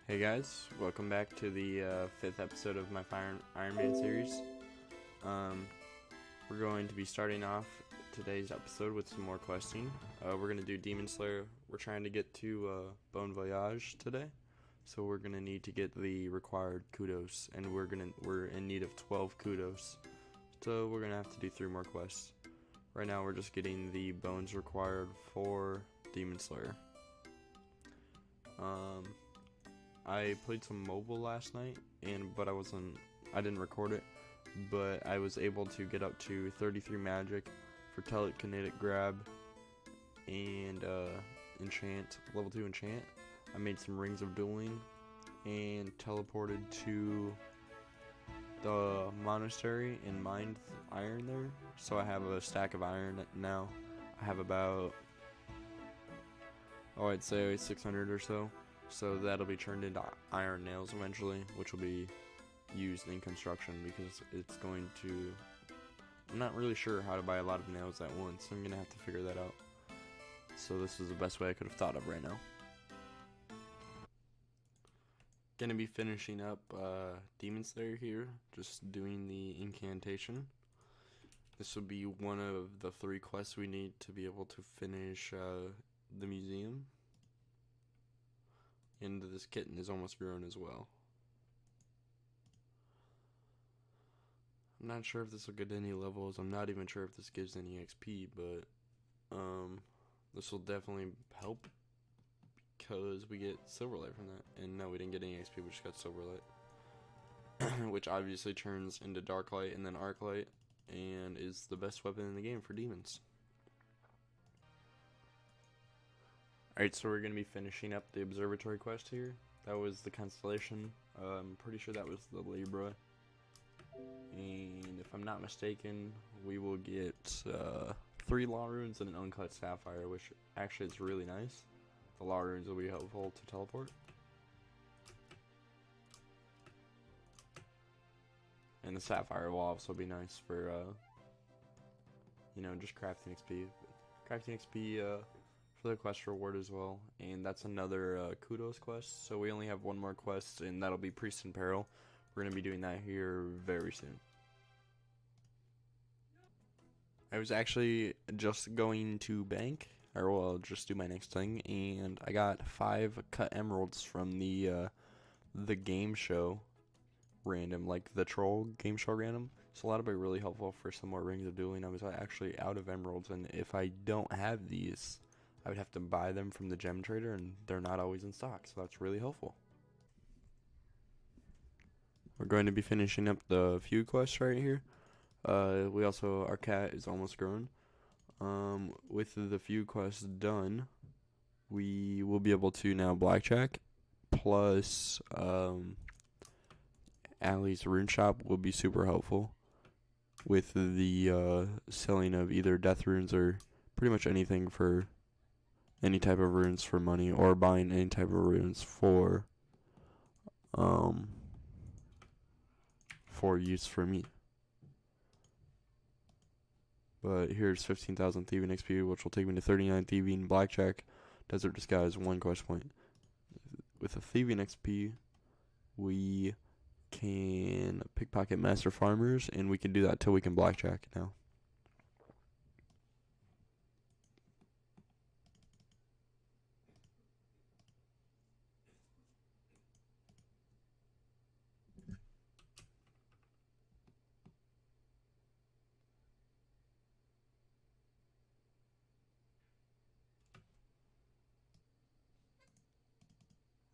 Hey guys, welcome back to the fifth episode of my Ironman series. We're going to be starting off today's episode with some more questing. We're going to do Demon Slayer. We're trying to get to Bon Voyage today, so we're going to need to get the required kudos, and we're in need of 12 kudos. So we're going to have to do 3 more quests. Right now we're just getting the bones required for Demon Slayer. I played some mobile last night, but I didn't record it, but I was able to get up to 33 magic for telekinetic grab and enchant, level 2 enchant. I made some rings of dueling and teleported to the monastery and mined iron there, so I have a stack of iron now. I have about, I'd say 600 or so. So that'll be turned into iron nails eventually, which will be used in construction because it's going to... I'm not really sure how to buy a lot of nails at once, so I'm going to have to figure that out. So this is the best way I could have thought of right now. Going to be finishing up Demon Slayer here, just doing the incantation. This will be one of the 3 quests we need to be able to finish the museum. And this kitten is almost grown as well. I'm not sure if this will get any levels. I'm not even sure if this gives any XP, but this will definitely help because we get Silverlight from that. And no, we didn't get any XP, we just got Silverlight. Which obviously turns into Darklight and then Arclight and is the best weapon in the game for demons. Alright, so we're going to be finishing up the observatory quest here. That was the constellation. I'm pretty sure that was the Libra. And if I'm not mistaken, we will get 3 law runes and an uncut sapphire, which actually is really nice. The law runes will be helpful to teleport. And the sapphire will also be nice for, just crafting XP. Crafting XP, for the quest reward as well, and that's another kudos quest. So we only have 1 more quest, and that'll be Priest in Peril. We're going to be doing that here very soon. I was actually just going to bank, just do my next thing, and I got 5 cut emeralds from the game show random, like the troll game show random. So that'll be really helpful for some more rings of dueling. I was actually out of emeralds, and if I don't have these, I would have to buy them from the gem trader, and they're not always in stock, so that's really helpful. We're going to be finishing up the feud quest right here. Our cat is almost grown. With the feud quest done, we will be able to now blackjack, plus Allie's rune shop will be super helpful with the selling of either death runes or pretty much anything for any type of runes for money, or buying any type of runes for use for me. But here's 15,000 thieving XP, which will take me to 39 thieving, blackjack, desert disguise, 1 quest point. With the thieving XP, we can pickpocket master farmers, and we can do that till we can blackjack now.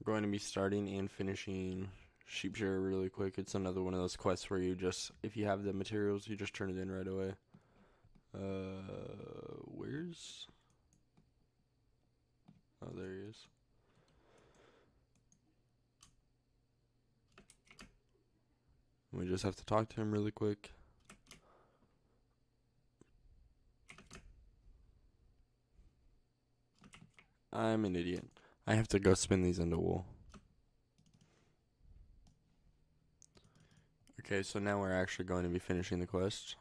We're going to be starting and finishing Sheepshearer really quick. It's another one of those quests where you just, if you have the materials, you just turn it in right away. Where's... Oh, there he is. We just have to talk to him really quick. I'm an idiot. I have to go spin these into wool. Okay, so now we're actually going to be finishing the quest.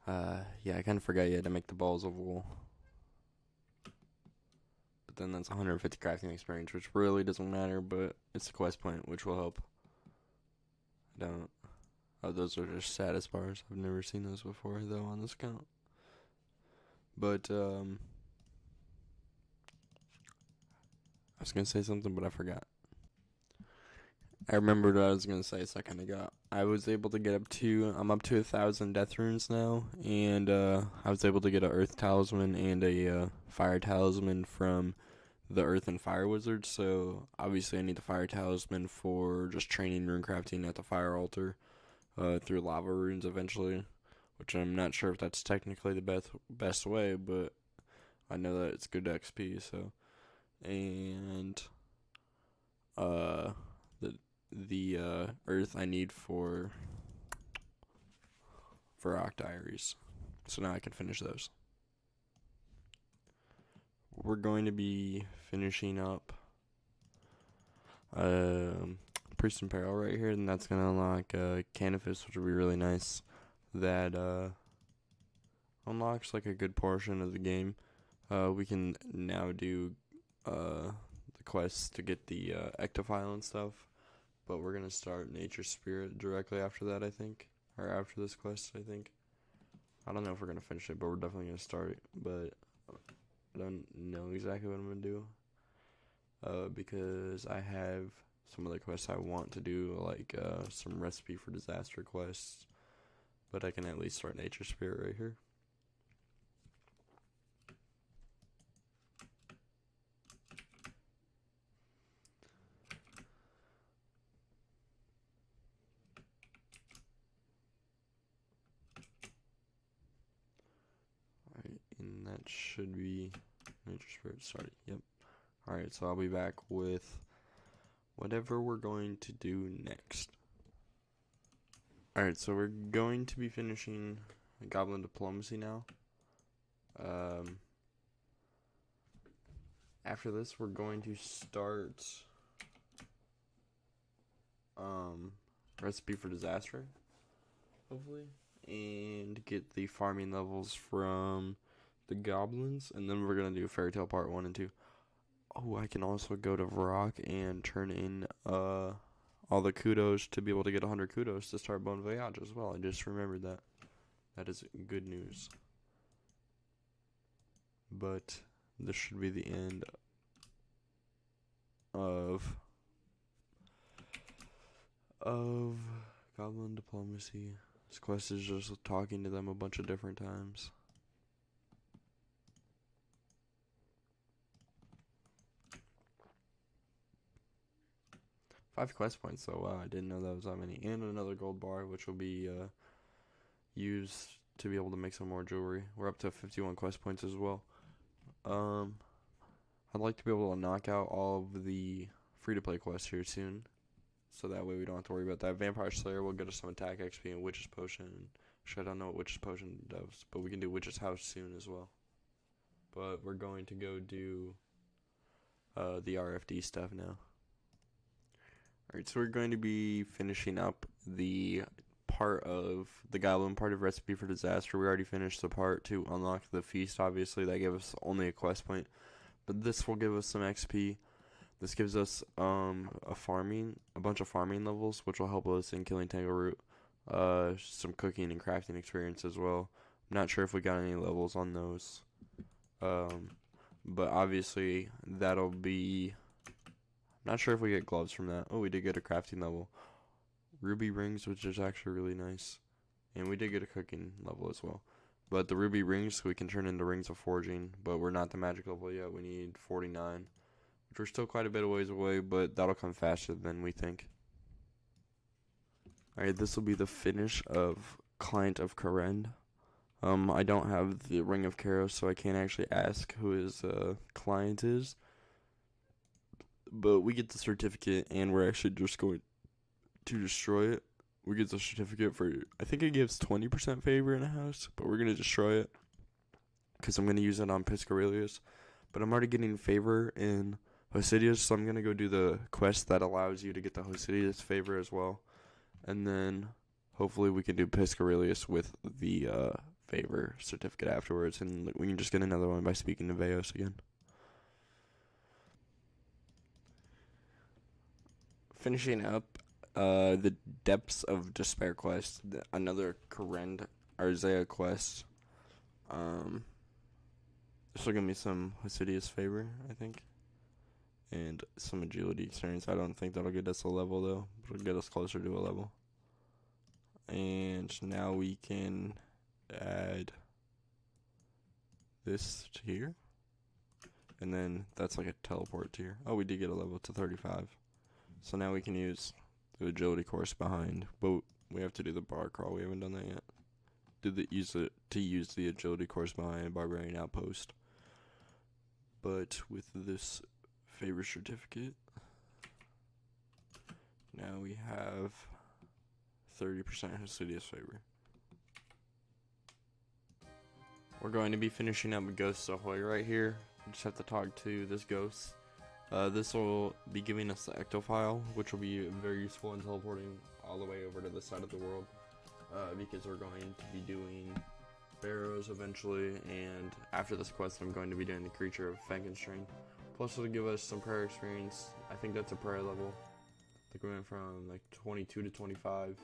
Yeah, I kind of forgot you had to make the balls of wool. But but then that's 150 crafting experience, which really doesn't matter, but it's the quest point, which will help. Oh, those are just status bars. I've never seen those before, though, on this account. But, I was gonna say something, but I forgot. I remembered what I was gonna say a second ago. I was able to get I'm up to 1,000 death runes now, and I was able to get a earth talisman and a fire talisman from the earth and fire wizard. So obviously I need the fire talisman for just training rune crafting at the fire altar through lava runes eventually, which I'm not sure if that's technically the best way, but I know that it's good XP. So, and the earth I need for Rock Diaries. So now I can finish those. We're going to be finishing up Priest and Peril right here, and that's going to unlock Canifis, which will be really nice. That unlocks like a good portion of the game. We can now do the quests to get the Ectophile and stuff. But we're going to start Nature Spirit directly after that, I think. Or after this quest, I think. I don't know if we're going to finish it, but we're definitely going to start it. But I don't know exactly what I'm going to do. Because I have some other quests I want to do, like some Recipe for Disaster quests. But I can at least start Nature Spirit right here. And that should be Nature Spirit started. Yep. Alright, so I'll be back with whatever we're going to do next. Alright, so we're going to be finishing Goblin Diplomacy now. After this, we're going to start Recipe for Disaster, hopefully, and get the farming levels from the goblins, and then we're going to do Fairy Tale Part 1 and 2. Oh, I can also go to Varrock and turn in all the kudos to be able to get 100 kudos to start Bon Voyage as well. I just remembered that. That is good news. But this should be the end of Goblin Diplomacy. This quest is just talking to them a bunch of different times. 5 quest points, so wow, I didn't know that was that many. And another gold bar, which will be used to be able to make some more jewelry. We're up to 51 quest points as well. I'd like to be able to knock out all of the free-to-play quests here soon, so that way we don't have to worry about that. Vampire Slayer will get us some attack XP and Witch's Potion. Actually, I don't know what Witch's Potion does, but we can do Witch's House soon as well. But we're going to go do the RFD stuff now. Alright, so we're going to be finishing up the part of the Goblin part of Recipe for Disaster. We already finished the part to unlock the feast, obviously. That gave us only a quest point. But this will give us some XP. This gives us a bunch of farming levels, which will help us in killing Tangleroot. Some cooking and crafting experience as well. I'm not sure if we got any levels on those. But obviously that'll be... Not sure if we get gloves from that. Oh, we did get a crafting level. Ruby rings, which is actually really nice. And we did get a cooking level as well. But the ruby rings, we can turn into rings of forging. But we're not the magic level yet. We need 49. Which we're still quite a bit of ways away, but that'll come faster than we think. Alright, this will be the finish of Client of Karen. I don't have the Ring of Kairos, so I can't actually ask who his client is. But we get the certificate, and we're actually just going to destroy it. We get the certificate for, I think it gives 20% favor in a house, but we're going to destroy it. Because I'm going to use it on Piscarilius. But I'm already getting favor in Hosidius, so I'm going to go do the quest that allows you to get the Hosidius favor as well. And then, hopefully we can do Piscarilius with the favor certificate afterwards, and we can just get another one by speaking to Veos again. finishing up the Depths of Despair quest, another Karen Arzea quest. This will give me some Hosidious favor, I think, and some agility experience. I don't think that'll get us a level though, but it'll get us closer to a level. And now we can add this to here, and then that's like a teleport to here. Oh, we did get a level to 35. So now we can use the agility course behind, but we have to do the bar crawl. We haven't done that yet. Use the agility course behind Barbarian Outpost. But with this favor certificate, now we have 30% Hosidious favor. We're going to be finishing up Ghosts Ahoy right here. We just have to talk to this ghost. This will be giving us the ectofile, which will be very useful in teleporting all the way over to the side of the world, because we're going to be doing Barrows eventually, and after this quest I'm going to be doing the Creature of Frankenstein. Plus it'll give us some prayer experience. I think that's a prayer level. I think we went from like 22 to 25.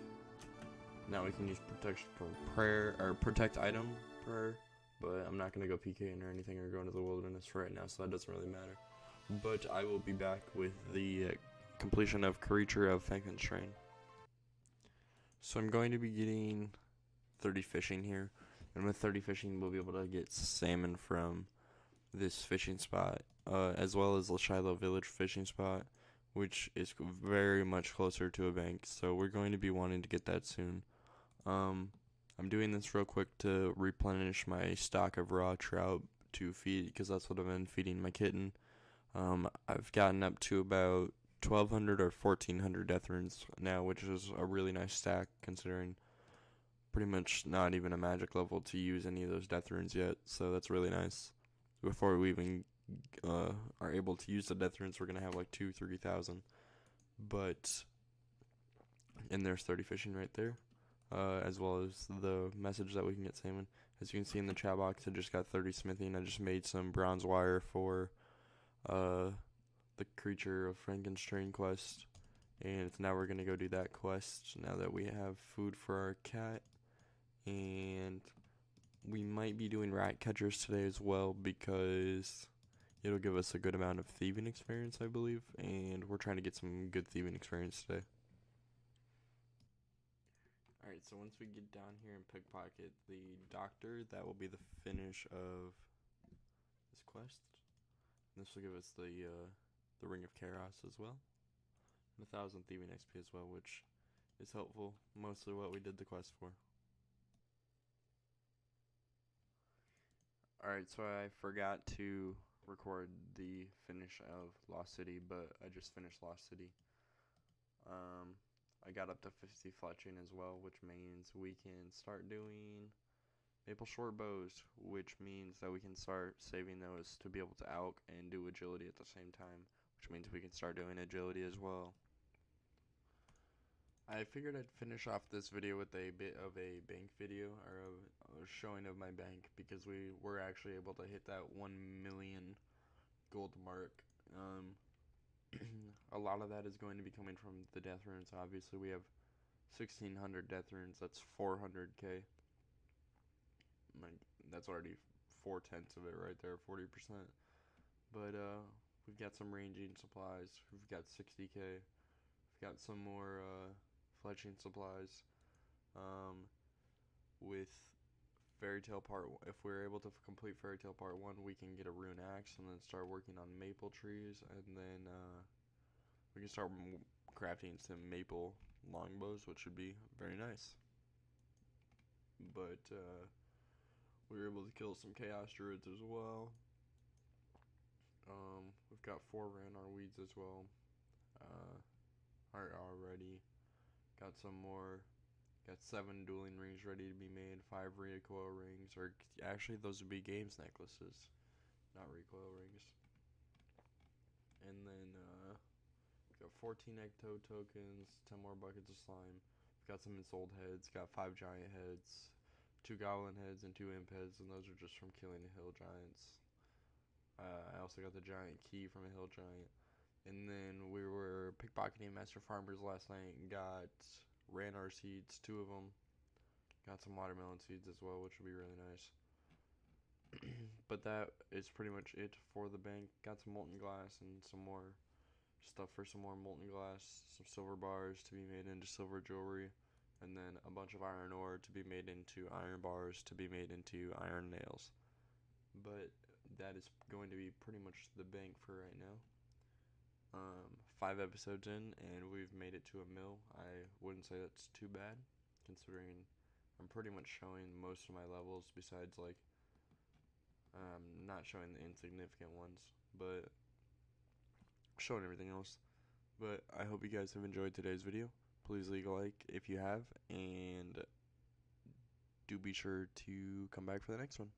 Now we can use protection for prayer, or protect item prayer, but I'm not going to go PKing or anything or go into the wilderness right now, so that doesn't really matter. But I will be back with the completion of Creature of Frankenstein. So I'm going to be getting 30 fishing here, and with 30 fishing we'll be able to get salmon from this fishing spot, as well as the Shiloh Village fishing spot, which is very much closer to a bank, so we're going to be wanting to get that soon. I'm doing this real quick to replenish my stock of raw trout to feed, because that's what I've been feeding my kitten. I've gotten up to about 1,200 or 1,400 death runes now, which is a really nice stack considering pretty much not even a magic level to use any of those death runes yet, so that's really nice. Before we even are able to use the death runes, we're going to have like 2,000-3,000, and there's 30 fishing right there, as well as the message that we can get salmon. As you can see in the chat box, I just got 30 smithing. I just made some bronze wire for the Creature of Frankenstein quest, and now we're gonna go do that quest now that we have food for our cat. And we might be doing rat catchers today as well, because it'll give us a good amount of thieving experience, I believe, and we're trying to get some good thieving experience today. Alright, so once we get down here and pickpocket the doctor, that will be the finish of this quest. This will give us the Ring of Chaos as well, and 1,000 thieving XP as well, which is helpful. Mostly what we did the quest for. Alright, so I forgot to record the finish of Lost City, but I just finished Lost City. I got up to 50 fletching as well, which means we can start doing maple short bows, which means that we can start saving those to be able to alch and do agility at the same time, which means we can start doing agility as well. I figured I'd finish off this video with a bit of a bank video, or a showing of my bank, because we were actually able to hit that 1 million gold mark. A lot of that is going to be coming from the death runes. Obviously we have 1,600 death runes, that's 400k. That's already 4/10 of it right there, 40%. But we've got some ranging supplies. We've got 60k. We've got some more fletching supplies. With Fairy Tale Part 1, if we're able to complete Fairy Tale Part 1, we can get a rune axe and then start working on maple trees, and then we can start crafting some maple longbows, which would be very nice. But we were able to kill some chaos druids as well. We've got 4 Ranar weeds as well. Already got some more. Got 7 dueling rings ready to be made. 5 recoil rings, or actually those would be games necklaces, not recoil rings. And then got 14 ecto tokens, 10 more buckets of slime. Got some ensouled heads. Got 5 giant heads, 2 goblin heads, and 2 imp heads, and those are just from killing the hill giants. I also got the giant key from a hill giant. And then we were pickpocketing Rocketing Master Farmers last night. Got Ranar seeds, 2 of them. Got some watermelon seeds as well, which will be really nice. But that is pretty much it for the bank. Got some molten glass and some more stuff for some more molten glass. Some silver bars to be made into silver jewelry. And then a bunch of iron ore to be made into iron bars to be made into iron nails. But that is going to be pretty much the bank for right now. 5 episodes in, and we've made it to a mil. I wouldn't say that's too bad, considering I'm pretty much showing most of my levels, besides like not showing the insignificant ones, but showing everything else. But I hope you guys have enjoyed today's video. Please leave a like if you have, and do be sure to come back for the next one.